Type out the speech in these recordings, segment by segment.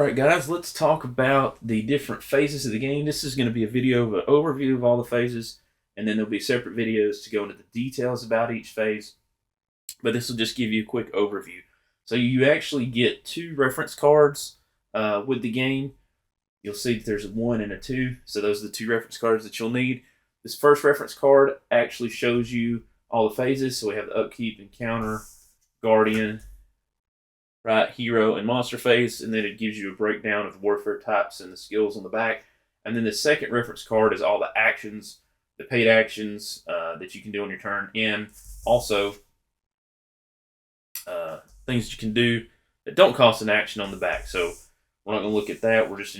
Alright guys, let's talk about the different phases of the game. This is going to be a video of an overview of all the phases, and then there'll be separate videos to go into the details about each phase. But this will just give you a quick overview. So you actually get 2 reference cards with the game. You'll see that there's a 1 and a 2, so those are the 2 reference cards that you'll need. This first reference card actually shows you all the phases. So we have the Upkeep, Encounter, Guardian, right, Hero, and Monster phase, and then it gives you a breakdown of the warfare types and the skills on the back. And then the second reference card is all the actions, the paid actions that you can do on your turn, and also things you can do that don't cost an action on the back. So we're not going to look at that. We're just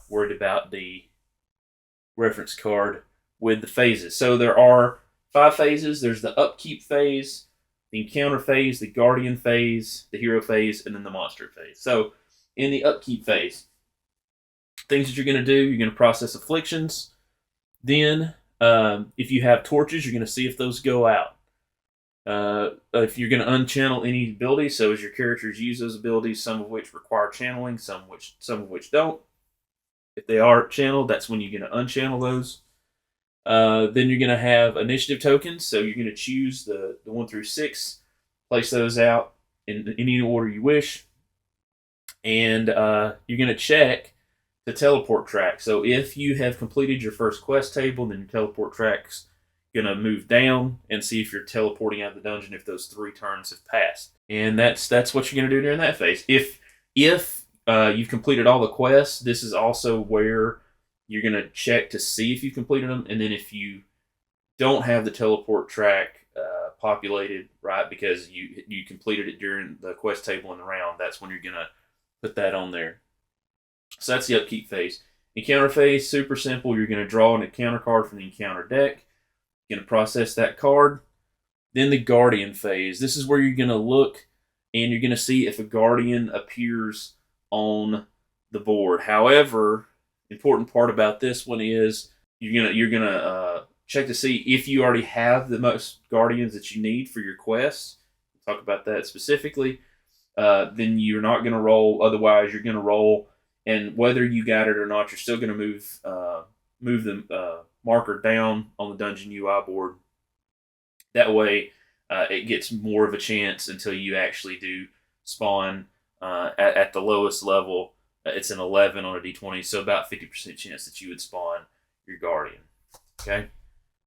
worried about the reference card with the phases. So there are 5 phases. There's the Upkeep phase, the Encounter phase, the Guardian phase, the Hero phase, and then the Monster phase. So in the Upkeep phase, things that you're going to do, you're going to process afflictions. Then if you have torches, you're going to see if those go out. If you're going to unchannel any abilities, so as your characters use those abilities, some of which require channeling, some of which don't. If they are channeled, that's when you're going to unchannel those. Then you're going to have initiative tokens, so you're going to choose the 1 through 6, place those out in any order you wish, and you're going to check the teleport track. So if you have completed your first quest table, then your teleport track's going to move down and see if you're teleporting out of the dungeon if those 3 turns have passed. And that's what you're going to do during that phase. If you've completed all the quests, this is also where you're going to check to see if you've completed them. And then if you don't have the teleport track populated, right, because you completed it during the quest table in the round, that's when you're going to put that on there. So that's the Upkeep phase. Encounter phase, super simple. You're going to draw an encounter card from the encounter deck. You're going to process that card. Then the Guardian phase. This is where you're going to look and you're going to see if a Guardian appears on the board. However, important part about this one is you're gonna check to see if you already have the most Guardians that you need for your quests. We'll talk about that specifically. Then you're not gonna roll. Otherwise, you're gonna roll, and whether you got it or not, you're still gonna move the marker down on the dungeon UI board. That way, it gets more of a chance until you actually do spawn at the lowest level. It's an 11 on a d20, so about 50% chance that you would spawn your Guardian. Okay.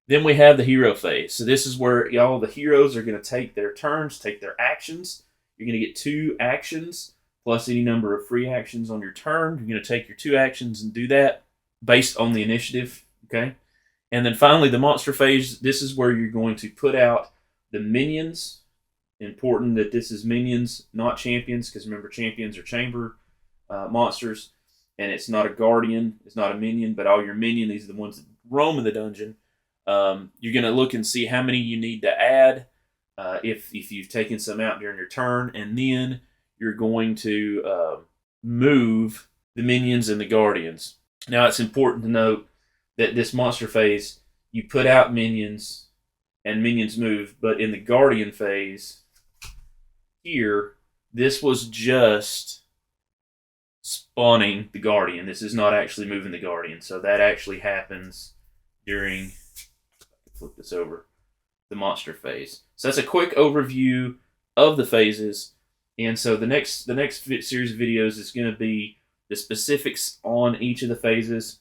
Then we have the Hero phase. So this is where all the heroes are going to take their turns, take their actions. You're going to get 2 actions plus any number of free actions on your turn. You're going to take your 2 actions and do that based on the initiative. Okay. And then finally, the Monster phase. This is where you're going to put out the minions. Important that this is minions, not champions, because remember, champions are chamber monsters, and it's not a Guardian, it's not a minion, but all your minion, these are the ones that roam in the dungeon. You're going to look and see how many you need to add if you've taken some out during your turn, and then you're going to move the minions and the Guardians. Now, it's important to note that this Monster phase, you put out minions, and minions move, but in the Guardian phase, here, this was just spawning the Guardian. This is not actually moving the Guardian. So that actually happens during, flip this over, the Monster phase. So that's a quick overview of the phases. And so the next series of videos is going to be the specifics on each of the phases.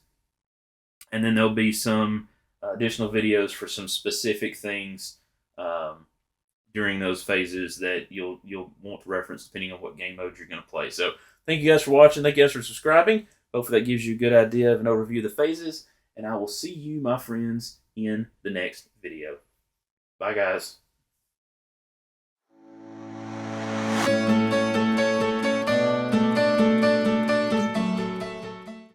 And then there'll be some additional videos for some specific things during those phases that you'll want to reference depending on what game mode you're going to play. So thank you guys for watching. Thank you guys for subscribing. Hopefully that gives you a good idea of an overview of the phases. And I will see you, my friends, in the next video. Bye, guys.